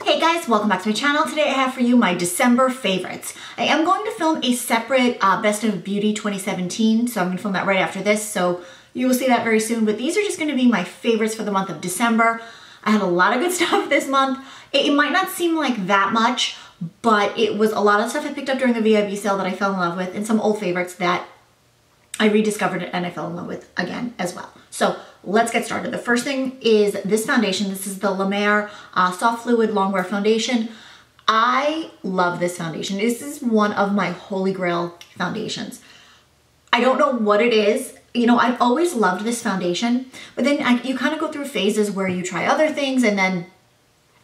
Hey guys, welcome back to my channel. Today I have for you my December favorites. I am going to film a separate Best of Beauty 2017, so I'm going to film that right after this, so you will see that very soon, but these are just going to be my favorites for the month of December. I had a lot of good stuff this month. It might not seem like that much, but it was a lot of stuff I picked up during the VIB sale that I fell in love with, and some old favorites that I rediscovered and I fell in love with again as well. So let's get started. The first thing is this foundation. This is the La Mer Soft Fluid Longwear Foundation. I love this foundation. This is one of my holy grail foundations. I don't know what it is. You know, I've always loved this foundation, but then you kind of go through phases where you try other things and then,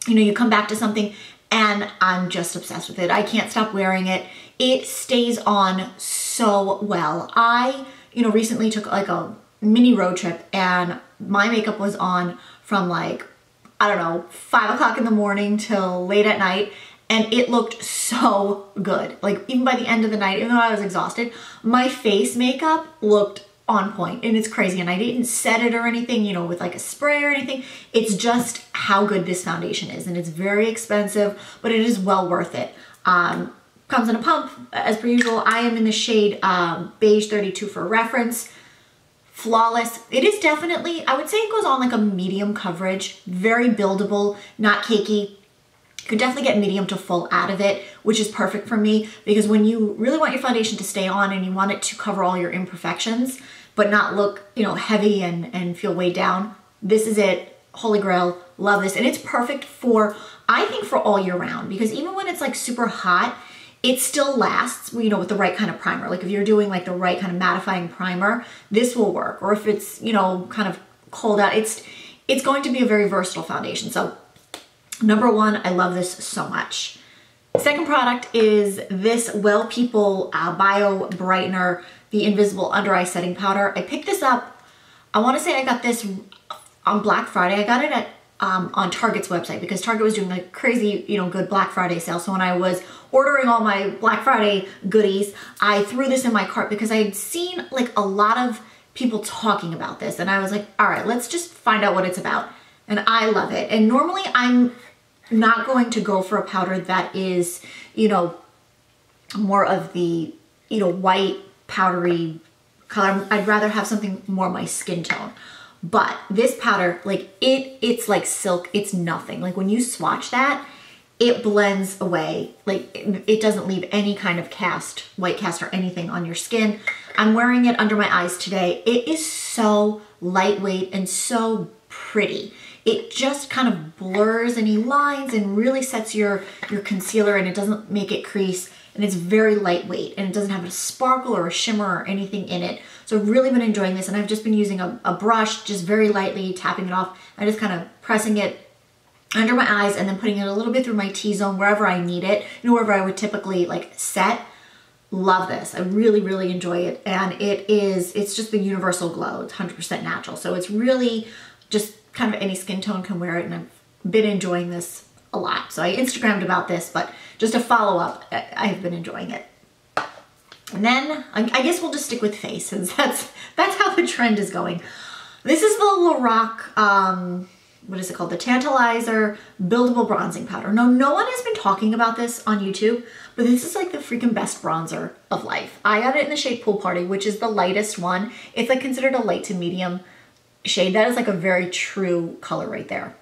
you know, you come back to something and I'm just obsessed with it. I can't stop wearing it. It stays on so well. I, you know, recently took like a mini road trip and my makeup was on from like, I don't know, 5 o'clock in the morning till late at night. And it looked so good. Like even by the end of the night, even though I was exhausted, my face makeup looked on point and it's crazy. And I didn't set it or anything, you know, with like a spray or anything. It's just how good this foundation is. And it's very expensive, but it is well worth it. Comes in a pump as per usual. I am in the shade Beige 32 for reference. Flawless. It is definitely, I would say it goes on like a medium coverage, very buildable, not cakey. You can definitely get medium to full out of it, which is perfect for me because when you really want your foundation to stay on and you want it to cover all your imperfections, but not look, you know, heavy and feel weighed down, this is it. Holy grail. Love this. And it's perfect for, I think, for all year round because even when it's like super hot, it still lasts, you know, with the right kind of primer. Like if you're doing like the right kind of mattifying primer, this will work. Or if it's, you know, kind of cold out, it's going to be a very versatile foundation. So number one, I love this so much. Second product is this Well People Bio Brightener, the Invisible Under Eye Setting Powder. I picked this up, I want to say I got this on Black Friday. I got it at on Target's website because Target was doing like crazy, you know, good Black Friday sale. So when I was ordering all my Black Friday goodies, I threw this in my cart because I had seen like a lot of people talking about this and I was like, all right, let's just find out what it's about. And I love it. And normally I'm not going to go for a powder that is, you know, more of the, you know, white powdery color. I'd rather have something more my skin tone. But this powder, like it's like silk, it's nothing. Like when you swatch that, it blends away. Like it doesn't leave any kind of cast, white cast or anything on your skin. I'm wearing it under my eyes today. It is so lightweight and so pretty. It just kind of blurs any lines and really sets your concealer and it doesn't make it crease. And it's very lightweight and it doesn't have a sparkle or a shimmer or anything in it. So I've really been enjoying this and I've just been using a brush, just very lightly tapping it off. I'm just kind of pressing it under my eyes and then putting it a little bit through my T-zone wherever I need it, you know, wherever I would typically like set. Love this. I really, really enjoy it. And it's just the universal glow. It's 100% natural. So it's really just kind of any skin tone can wear it and I've been enjoying this a lot. So I Instagrammed about this, but just a follow up, I've been enjoying it. And then I guess we'll just stick with face since that's how the trend is going. This is the Lorac, what is it called? The Tantalizer Buildable Bronzing Powder. No one has been talking about this on YouTube, but this is like the freaking best bronzer of life. I got it in the shade Pool Party, which is the lightest one. It's like considered a light to medium shade. That is like a very true color right there.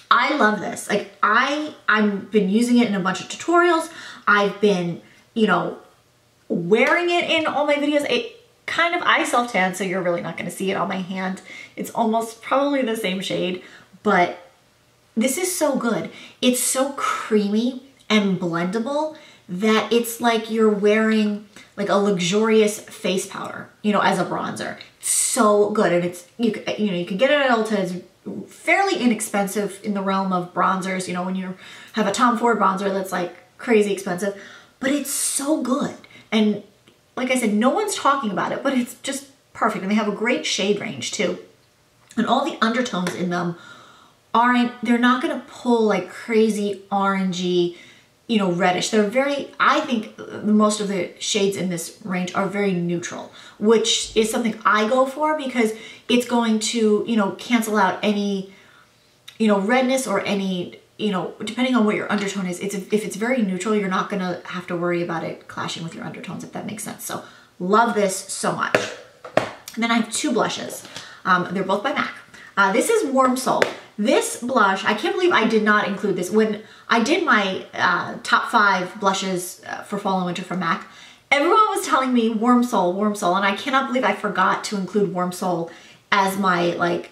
I love this. Like I've been using it in a bunch of tutorials. I've been, you know, wearing it in all my videos. It kind of, I self-tan, so you're really not going to see it on my hand. It's almost probably the same shade, but this is so good. It's so creamy and blendable that it's like you're wearing like a luxurious face powder, you know, as a bronzer. It's so good. And it's, you know, you can get it at Ulta. It's fairly inexpensive in the realm of bronzers, you know, when you have a Tom Ford bronzer that's like crazy expensive, but it's so good. And like I said, no one's talking about it, but it's just perfect. And they have a great shade range too. And all the undertones in them they're not gonna pull like crazy orangey, you know, reddish. They're very, I think most of the shades in this range are very neutral, which is something I go for because it's going to, you know, cancel out any, you know, redness or any you know, depending on what your undertone is, if it's very neutral, you're not gonna have to worry about it clashing with your undertones, if that makes sense. So love this so much. And then I have two blushes. They're both by MAC. This is Warm Soul. This blush, I can't believe I did not include this. When I did my top 5 blushes for fall and winter from MAC, everyone was telling me Warm Soul, and I cannot believe I forgot to include Warm Soul as my like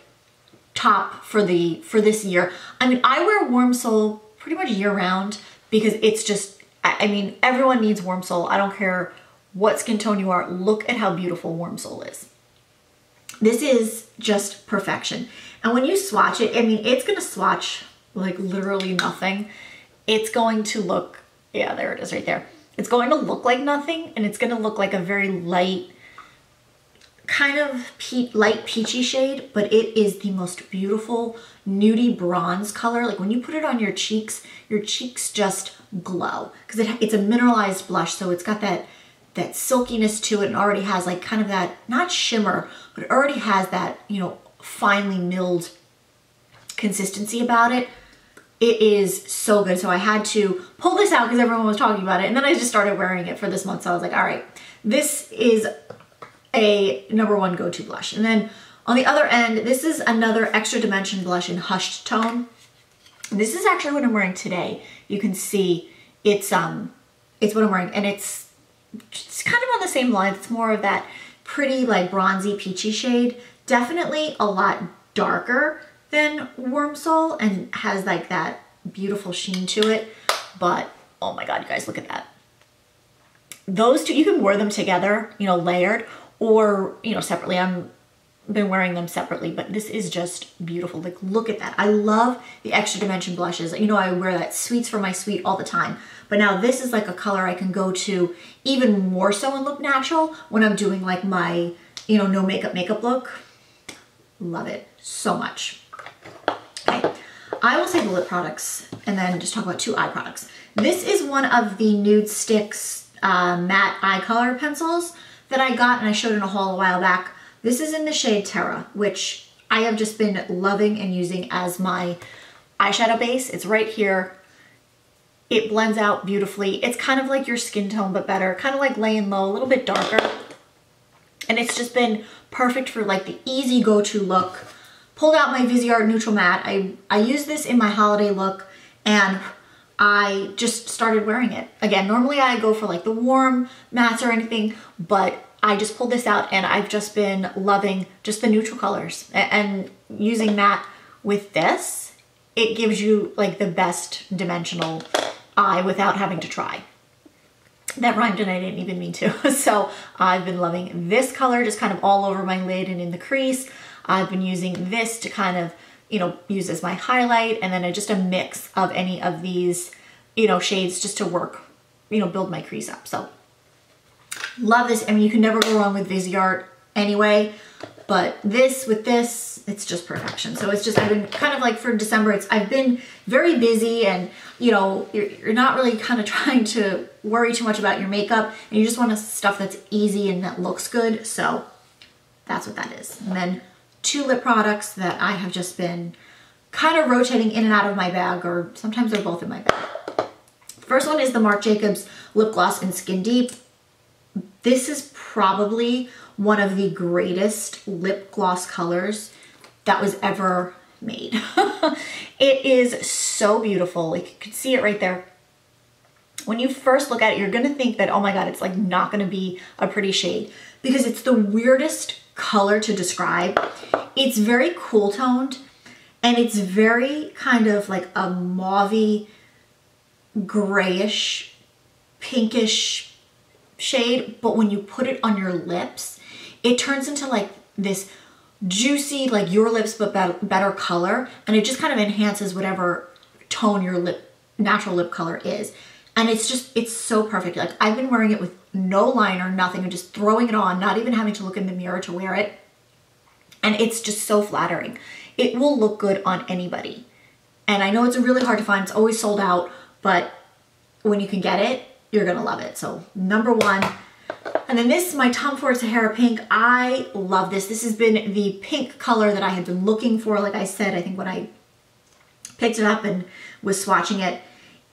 top for this year. I mean, I wear Warm Soul pretty much year round because it's just, I mean, everyone needs Warm Soul. I don't care what skin tone you are. Look at how beautiful Warm Soul is. This is just perfection. And when you swatch it, I mean, it's gonna swatch like literally nothing. It's going to look, yeah, there it is right there. It's going to look like nothing, and it's gonna look like a very light, kind of light peachy shade, but it is the most beautiful nudie bronze color. Like when you put it on your cheeks just glow because it's a mineralized blush, so it's got that silkiness to it and already has like kind of that, not shimmer, but it already has that, you know, finely milled consistency about it. It is so good. So I had to pull this out because everyone was talking about it, and then I just started wearing it for this month. So I was like, all right, this is a #1 go-to blush. And then on the other end, this is another Extra Dimension blush in Hushed Tone. And this is actually what I'm wearing today. You can see it's what I'm wearing, and it's kind of on the same line. It's more of that pretty like bronzy peachy shade. Definitely a lot darker than Warm Soul and has like that beautiful sheen to it. But oh my God, you guys, look at that. Those two, you can wear them together, you know, layered, or, you know, separately. I've been wearing them separately, but this is just beautiful. Like, look at that. I love the Extra Dimension blushes. You know, I wear that Sweets for My Sweet all the time, but now this is like a color I can go to even more so and look natural when I'm doing like my, you know, no makeup look. Love it so much. Okay, I will say the lip products and then just talk about 2 eye products. This is one of the Nude Sticks matte eye color pencils that I got, and I showed in a haul a while back. This is in the shade Terra, which I have just been loving and using as my eyeshadow base. It's right here. It blends out beautifully. It's kind of like your skin tone, but better, kind of like laying low, a little bit darker. And it's just been perfect for like the easy go-to look. Pulled out my Viseart Neutral Matte. I used this in my holiday look, and I just started wearing it. Again, normally I go for like the warm mattes or anything, but I just pulled this out and I've just been loving just the neutral colors. And using that with this, it gives you like the best dimensional eye without having to try. That rhymed and I didn't even mean to. So I've been loving this color just kind of all over my lid and in the crease. I've been using this to kind of, you know, use as my highlight, and then just a mix of any of these, you know, shades just to work, you know, build my crease up. So love this. I mean, you can never go wrong with Viseart anyway, but this with this, it's just perfection. So it's just, I've been kind of like for December, I've been very busy, and you know, you're not really kind of trying to worry too much about your makeup, and you just want stuff that's easy and that looks good. So that's what that is. And then 2 lip products that I have just been kind of rotating in and out of my bag, or sometimes they're both in my bag. The first one is the Marc Jacobs Lip Gloss in Skin Deep. This is probably one of the greatest lip gloss colors that was ever made. It is so beautiful. Like, you can see it right there. When you first look at it, you're gonna think that, oh my God, it's like not gonna be a pretty shade, because it's the weirdest color to describe. It's very cool toned, and it's very kind of like a mauvey, grayish, pinkish shade, but when you put it on your lips, it turns into like this juicy, like your lips but better color, and it just kind of enhances whatever tone your natural lip color is. And it's just, it's so perfect. Like, I've been wearing it with no liner, nothing, and just throwing it on, not even having to look in the mirror to wear it. And it's just so flattering. It will look good on anybody. And I know it's really hard to find. It's always sold out, but when you can get it, you're gonna love it. So #1. And then this is my Tom Ford Sahara Pink. I love this. This has been the pink color that I had been looking for. Like I said, I think when I picked it up and was swatching it.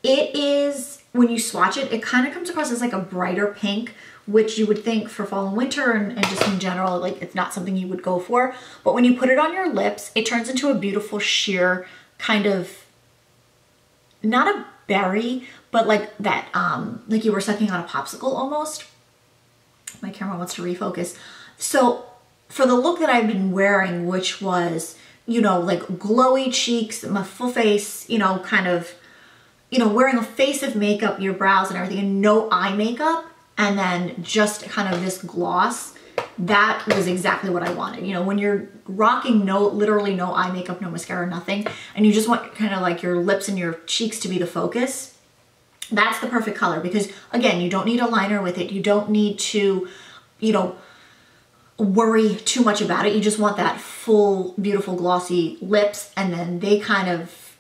It is, when you swatch it, it kind of comes across as like a brighter pink, which you would think for fall and winter and just in general, like it's not something you would go for. But when you put it on your lips, it turns into a beautiful sheer kind of, not a berry, but like that, like you were sucking on a popsicle almost. My camera wants to refocus. So for the look that I've been wearing, which was, you know, like glowy cheeks, my full face, you know, kind of, you know, wearing a face of makeup, your brows and everything, and no eye makeup, and then just kind of this gloss, that was exactly what I wanted. You know, when you're rocking literally no eye makeup, no mascara, nothing, and you just want kind of like your lips and your cheeks to be the focus, that's the perfect color. Because again, you don't need a liner with it. You don't need to, you know, worry too much about it. You just want that full, beautiful, glossy lips, and then they kind of,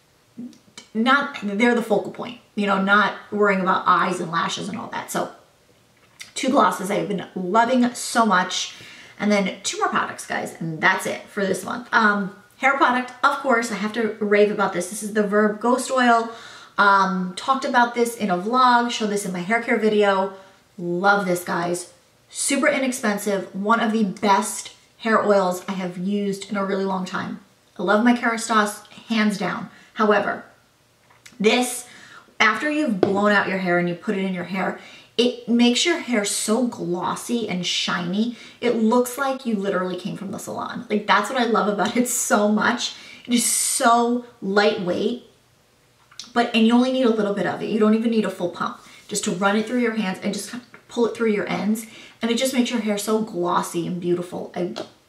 they're the focal point, you know, not worrying about eyes and lashes and all that. So 2 glosses I've been loving so much. And then 2 more products, guys, and that's it for this month. Hair product, of course, I have to rave about this. This is the Verb Ghost Oil. Talked about this in a vlog, showed this in my hair care video. Love this, guys. Super inexpensive, one of the best hair oils I have used in a really long time. I love my Kerastase, hands down. However, this, after you've blown out your hair and you put it in your hair, it makes your hair so glossy and shiny. It looks like you literally came from the salon. Like, that's what I love about it so much. It is so lightweight, and you only need a little bit of it. You don't even need a full pump. Just to run it through your hands and just kind of pull it through your ends. And it just makes your hair so glossy and beautiful.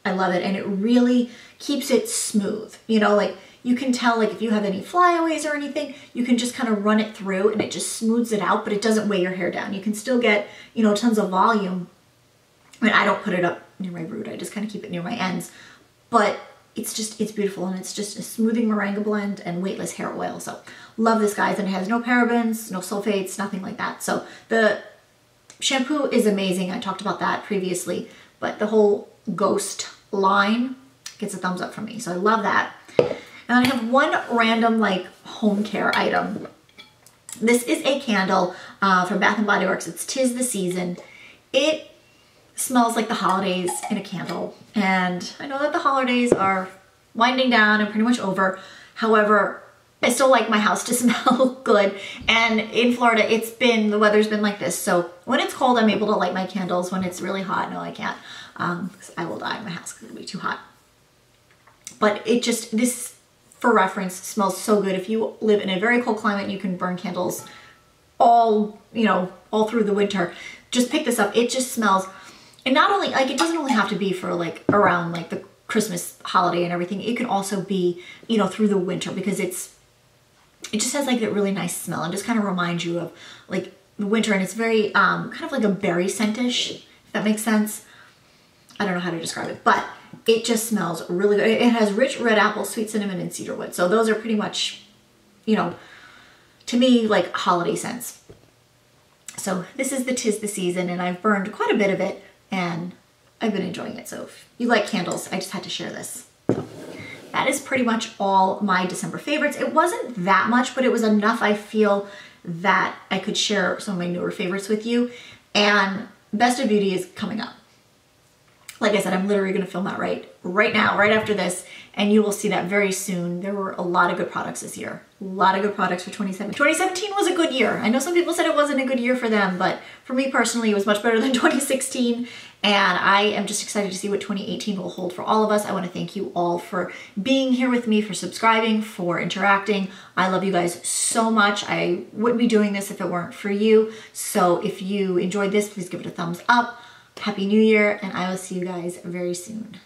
I love it. And it really keeps it smooth. You know, like, you can tell, like, if you have any flyaways or anything, you can just kind of run it through and it just smooths it out, but it doesn't weigh your hair down. You can still get, you know, tons of volume. I mean, I don't put it up near my root. I just kind of keep it near my ends. But it's beautiful, and it's just a smoothing meringue blend and weightless hair oil. So love this, guys. And it has no parabens, no sulfates, nothing like that. So the shampoo is amazing. I talked about that previously, but the whole Ghost line gets a thumbs up from me. So I love that. And I have one random like home care item. This is a candle from Bath & Body Works. It's 'Tis the Season. It smells like the holidays in a candle. And I know that the holidays are winding down and pretty much over. However, I still like my house to smell good. And in Florida, the weather's been like this. So when it's cold, I'm able to light my candles. When it's really hot, no, I can't. 'Cause I will die in my house because it'll be too hot. But this, for reference, smells so good. If you live in a very cold climate, you can burn candles all through the winter. Just pick this up. It just smells, and not only, like, it doesn't only have to be for like around like the Christmas holiday and everything. It can also be, you know, through the winter, because it just has like that really nice smell and just kind of reminds you of like the winter. And it's very kind of like a berry scentish, if that makes sense. I don't know how to describe it, but it just smells really good. It has rich red apple, sweet cinnamon, and cedarwood. So those are pretty much, you know, to me, like holiday scents. So this is the 'Tis the Season, and I've burned quite a bit of it, and I've been enjoying it. So if you like candles, I just had to share this. So that is pretty much all my December favorites. It wasn't that much, but it was enough, I feel, that I could share some of my newer favorites with you. And Best of Beauty is coming up. Like I said, I'm literally going to film that right now, right after this, and you will see that very soon. There were a lot of good products this year. A lot of good products for 2017. 2017 was a good year. I know some people said it wasn't a good year for them, but for me personally, it was much better than 2016, and I am just excited to see what 2018 will hold for all of us. I want to thank you all for being here with me, for subscribing, for interacting. I love you guys so much. I wouldn't be doing this if it weren't for you. So if you enjoyed this, please give it a thumbs up. Happy New Year, and I will see you guys very soon.